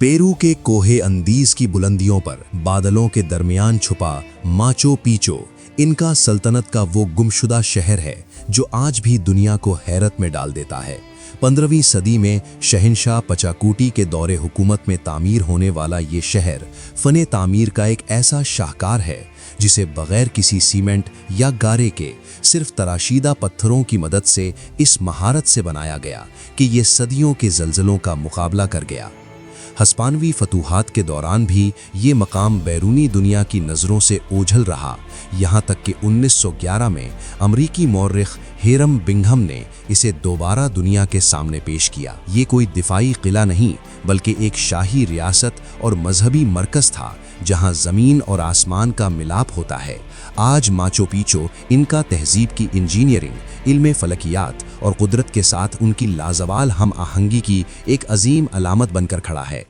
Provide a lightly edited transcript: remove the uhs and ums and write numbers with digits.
Peru के कोहे अंदीज की बुलंदियों पर बादलों के दरमियान छुपा माचो पीचो इनका सल्तनत का वो गुमशुदा शहर है जो आज भी दुनिया को हैरत में डाल देता है। 15वीं सदी में शहंशाह पचाकूटी के दौरे हुकूमत में तामीर होने वाला ये शहर फने तामीर का एक ऐसा शाहकार है जिसे बगैर किसी सीमेंट या गारे के सिर्फ तराशीदा पत्थरों की मदद से इस महारत से बनाया गया कि ये सदियों के ज़लज़लों का मुकाबला कर गया। हस्पानवी फतूहात के दौरान भी ये मकाम बैरूनी दुनिया की नज़रों से ओझल रहा, यहाँ तक कि 1911 में अमरीकी मौर्रिख हिरम बिंघम ने इसे दोबारा दुनिया के सामने पेश किया। ये कोई दिफाई किला नहीं बल्कि एक शाही रियासत और मजहबी मरकज़ था जहाँ ज़मीन और आसमान का मिलाप होता है। आज माचो पीचो इनका तहजीब की इंजीनियरिंग, इल्म फलकियात और कुदरत के साथ उनकी लाजवाल हम आहंगी की एक अजीम अलामत बनकर खड़ा है।